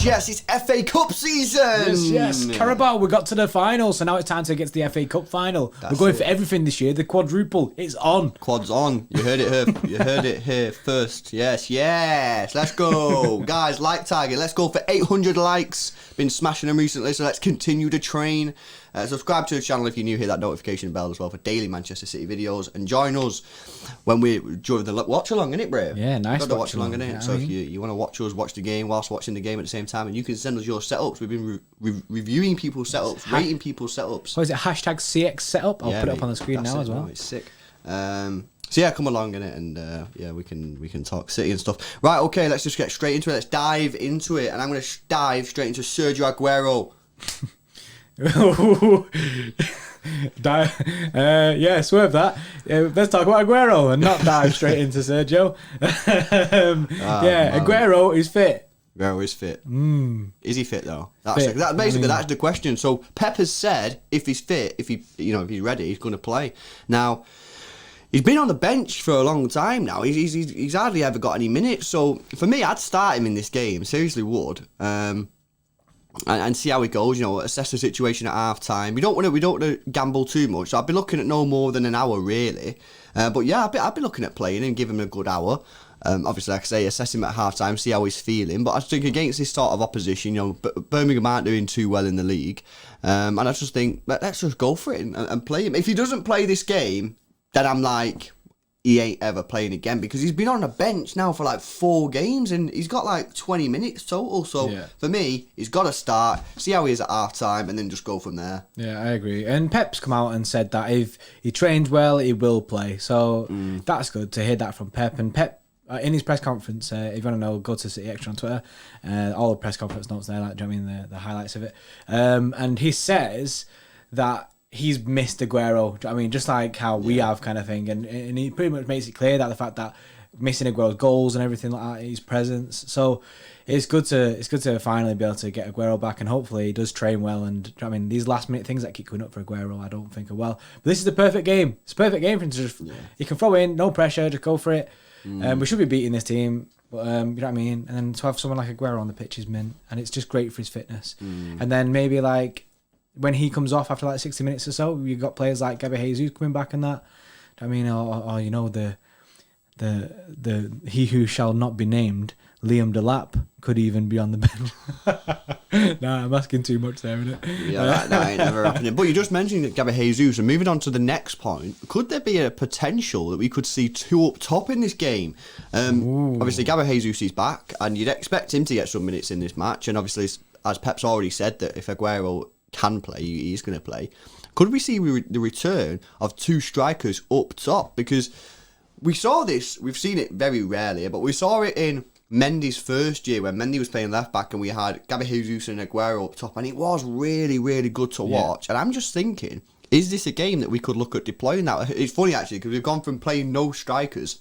Yes, it's FA Cup season. Yes. Carabao, we got to the final, so now it's time to get to the FA Cup final. We're going for everything this year. The quadruple, it's on. Quad's on. You heard it here. You heard it here first. Yes. Let's go, guys. Like target. Let's go for 800 likes. Been smashing them recently, so let's continue to train. Subscribe to the channel if you're new. Hit that notification bell as well for daily Manchester City videos, and join us when we during the watch along, innit, bro? Yeah, nice. Got the watch along, innit? So if you want to watch us, watch the game whilst watching the game at the same time, and you can send us your setups. We've been reviewing people's setups, rating people's setups. What is it? Hashtag CX setup. I'll put it up on the screen now as well. It's sick. So yeah, come along in it, and we can talk City and stuff. Right, okay, let's just get straight into it. Let's dive into it, and I'm going to dive straight into Sergio Aguero. Swerve that. Let's talk about Aguero and not dive straight into Sergio. Aguero is fit. Aguero is fit. Is he fit though? That's the question. So Pep has said if he's fit, if he's ready, he's going to play. Now, he's been on the bench for a long time now. He's hardly ever got any minutes. So for me, I'd start him in this game. Seriously would. And see how it goes. Assess the situation at half time. We don't want to gamble too much. So I'd be looking at no more than an hour really. But yeah, I'd be looking at playing and give him a good hour. Obviously, like I say, assess him at half time, see how he's feeling. But I think against this sort of opposition, Birmingham aren't doing too well in the league. And I just think let's just go for it and play him. If he doesn't play this game, then I'm like, he ain't ever playing again, because he's been on a bench now for like 4 games and he's got like 20 minutes total. So for me, he's got to start, see how he is at half time, and then just go from there. Yeah, I agree. And Pep's come out and said that if he trains well, he will play. So that's good to hear that from Pep. And Pep, in his press conference, if you want to know, go to City Extra on Twitter. All the press conference notes there, the highlights of it. And he says that he's missed Aguero. Just like how we have, kind of thing. And he pretty much makes it clear that the fact that missing Aguero's goals and everything like that, his presence. So it's good to finally be able to get Aguero back, and hopefully he does train well. And these last minute things that keep coming up for Aguero, I don't think are well. But this is the perfect game. It's a perfect game for him to just he can throw in, no pressure, just go for it. We should be beating this team. But, you know what I mean? And then to have someone like Aguero on the pitch is mint, and it's just great for his fitness. And then maybe like when he comes off after like 60 minutes or so, you've got players like Gabby Jesus coming back and that. Or the he who shall not be named, Liam Delap, could even be on the bench. Nah, I'm asking too much there, isn't it? Yeah, that ain't ever happening. But you just mentioned Gabby Jesus, and moving on to the next point, could there be a potential that we could see 2 up top in this game? Obviously, Gabby Jesus is back, and you'd expect him to get some minutes in this match. And obviously, as Pep's already said, that if Aguero can play, he's going to play. Could we see the return of 2 strikers up top? Because we saw this, we've seen it very rarely, but we saw it in Mendy's first year when Mendy was playing left back and we had Gabby Jesus and Aguero up top, and it was really, really good to watch. And I'm just thinking, is this a game that we could look at deploying that? It's funny actually, because we've gone from playing no strikers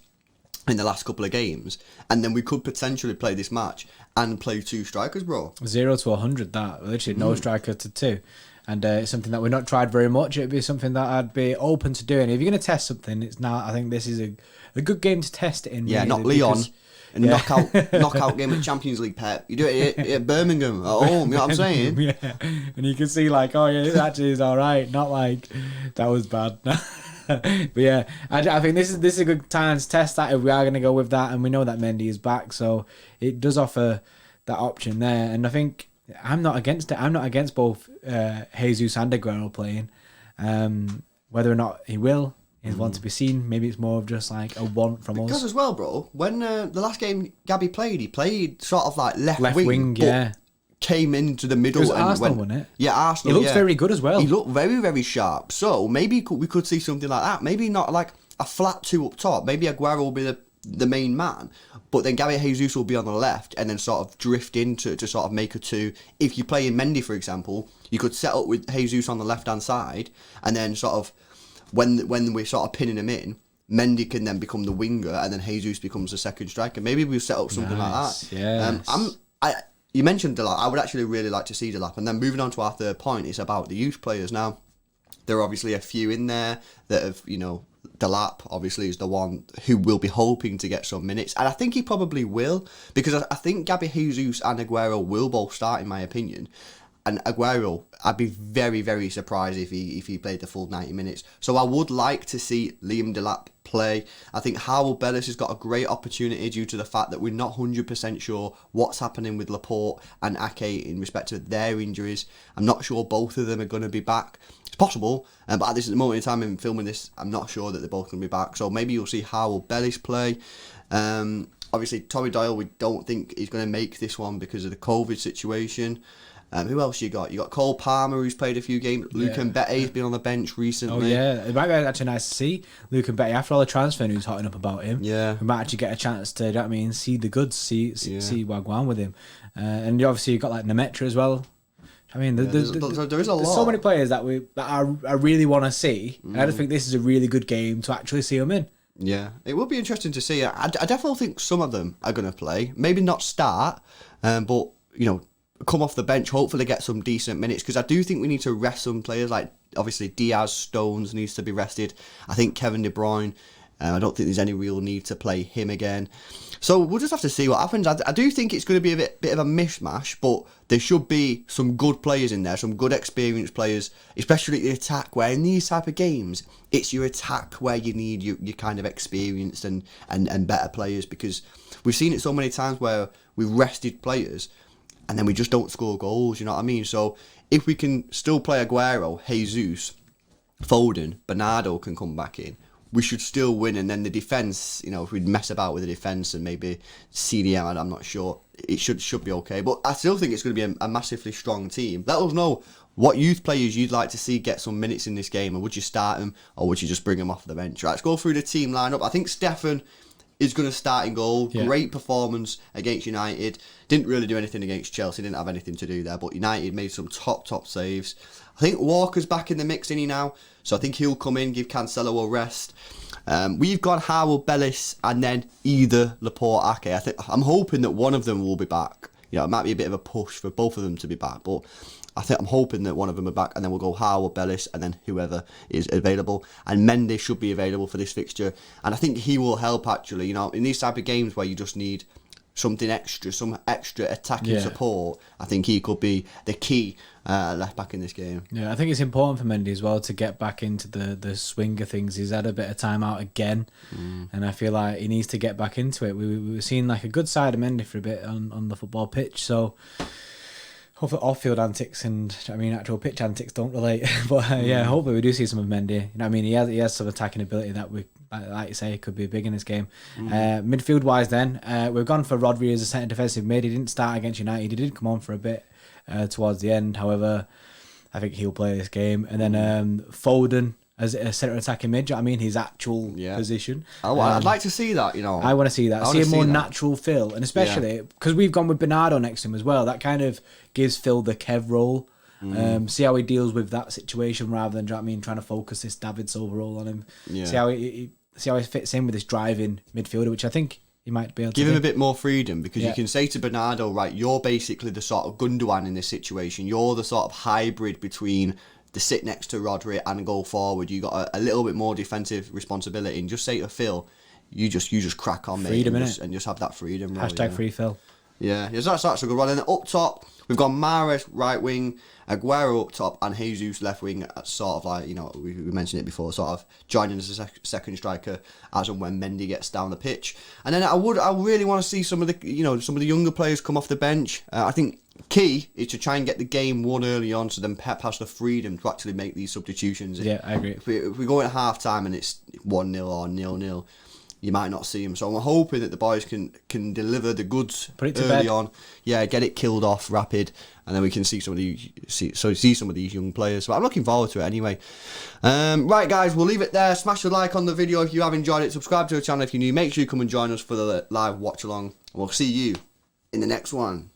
in the last couple of games, and then we could potentially play this match and play 2 strikers, bro. 0 to 100, that literally no striker to 2. And it's something that we've not tried very much. It'd be something that I'd be open to doing. If you're going to test something, it's now. I think this is a good game to test it in. Yeah, not Leon. In a knockout game of Champions League, Pep. You do it at Birmingham, at home, you know what I'm saying? Yeah, and you can see like, oh yeah, this actually is all right. Not like, that was bad. But yeah, I think this is a good time to test that if we are going to go with that. And we know that Mendy is back, so it does offer that option there. And I think I'm not against it. I'm not against both Jesus and Aguero playing. Whether or not he will is one to be seen. Maybe it's more of just like a want from us. Because as well, bro, when the last game Gabby played, he played sort of like left wing, yeah. Came into the middle. It was Arsenal, wasn't it? Yeah, Arsenal. He looks very good as well. He looked very, very sharp. So maybe we could see something like that. Maybe not like a flat 2 up top. Maybe Aguero will be the main man, but then Gabby Jesus will be on the left and then sort of drift into to sort of make a 2. If you play in Mendy, for example, you could set up with Jesus on the left-hand side, and then sort of when we're sort of pinning him in, Mendy can then become the winger, and then Jesus becomes the second striker. Maybe we'll set up something like that. Yes. You mentioned Delap. I would actually really like to see Delap. And then moving on to our third point, it's about the youth players. Now, there are obviously a few in there that have, Delap, obviously, is the one who will be hoping to get some minutes. And I think he probably will, because I think Gabby Jesus and Aguero will both start, in my opinion. And Aguero, I'd be very, very surprised if he played the full 90 minutes. So I would like to see Liam Delap play. I think Howell Bellis has got a great opportunity due to the fact that we're not 100% sure what's happening with Laporte and Ake in respect to their injuries. I'm not sure both of them are going to be back. It's possible, but at this moment in time in filming this, I'm not sure that they're both going to be back. So maybe you'll see Howell Bellis play. Obviously, Tommy Doyle, we don't think he's going to make this one because of the COVID situation. Who else you got? You got Cole Palmer, who's played a few games. Luke Mbette's been on the bench recently. Oh yeah, it might be actually nice to see Luke Mbette after all the transfer news hotting up about him. Yeah, we might actually get a chance to, you know what I mean, see the goods, see Wagwan with him, and obviously you got like Nemetra as well. I mean, there is a lot. There's so many players that I really want to see, and I just think this is a really good game to actually see them in. Yeah, it will be interesting to see. I definitely think some of them are going to play. Maybe not start, but come off the bench, hopefully get some decent minutes, because I do think we need to rest some players, like obviously Diaz, Stones needs to be rested. I think Kevin De Bruyne, I don't think there's any real need to play him again. So we'll just have to see what happens. I do think it's going to be a bit of a mishmash, but there should be some good players in there, some good experienced players, especially at the attack, where in these type of games, it's your attack where you need your kind of experienced and better players, because we've seen it so many times where we've rested players and then we just don't score goals, you know what I mean? So if we can still play Aguero, Jesus, Foden, Bernardo can come back in, we should still win. And then the defence, if we'd mess about with the defence and maybe CDM, I'm not sure, it should be okay. But I still think it's going to be a massively strong team. Let us know what youth players you'd like to see get some minutes in this game, and would you start them or would you just bring them off the bench? Right, let's go through the team lineup. I think Stefan is going to start in goal. Yeah. Great performance against United. Didn't really do anything against Chelsea. Didn't have anything to do there. But United made some top saves. I think Walker's back in the mix now. So I think he'll come in, give Cancelo a rest. We've got Howell Bellis and then either Laporte, Ake. I'm hoping that one of them will be back. It might be a bit of a push for both of them to be back. But I'm hoping that one of them are back, and then we'll go Howell, Bellis, and then whoever is available. And Mendy should be available for this fixture, and I think he will help actually. In these type of games where you just need something extra, some extra attacking support, I think he could be the key left back in this game. Yeah, I think it's important for Mendy as well to get back into the swing of things. He's had a bit of time out again, and I feel like he needs to get back into it. We were seeing like a good side of Mendy for a bit on the football pitch, so hopefully off-field antics and actual pitch antics don't relate. But hopefully we do see some of Mendy. He has some attacking ability that we, like you say, could be big in this game. Midfield-wise then, we've gone for Rodri as a centre defensive mid. He didn't start against United. He did come on for a bit towards the end. However, I think he'll play this game. And then Foden as a centre attacking mid, his actual position. I'd like to see that, I want to see that. See a more natural Phil. And especially because we've gone with Bernardo next to him as well. That kind of gives Phil the Kev role. See how he deals with that situation rather than trying to focus this David Silva role on him. Yeah. See how he fits in with this driving midfielder, which I think he might be able to give him a bit more freedom, because you can say to Bernardo, right, you're basically the sort of Gundogan in this situation. You're the sort of hybrid between to sit next to Rodri and go forward. You got a little bit more defensive responsibility, and just say to Phil, you just crack on, mate, and just have that freedom. Hashtag free Phil. Yeah, that's a good one. And then up top, we've got Mahrez right wing, Aguero up top, and Jesus left wing. Sort of like, we mentioned it before, sort of joining as a second striker as and when Mendy gets down the pitch. And then I really want to see some of the younger players come off the bench. I think key is to try and get the game won early on, so then Pep has the freedom to actually make these substitutions. Yeah, I agree. If we go at half time and it's 1-0 or 0-0, you might not see him. So I'm hoping that the boys can deliver the goods early on. Yeah, get it killed off rapid, and then we can see some of these young players. So I'm looking forward to it anyway. Right, guys, we'll leave it there. Smash the like on the video if you have enjoyed it. Subscribe to the channel if you're new. Make sure you come and join us for the live watch along. We'll see you in the next one.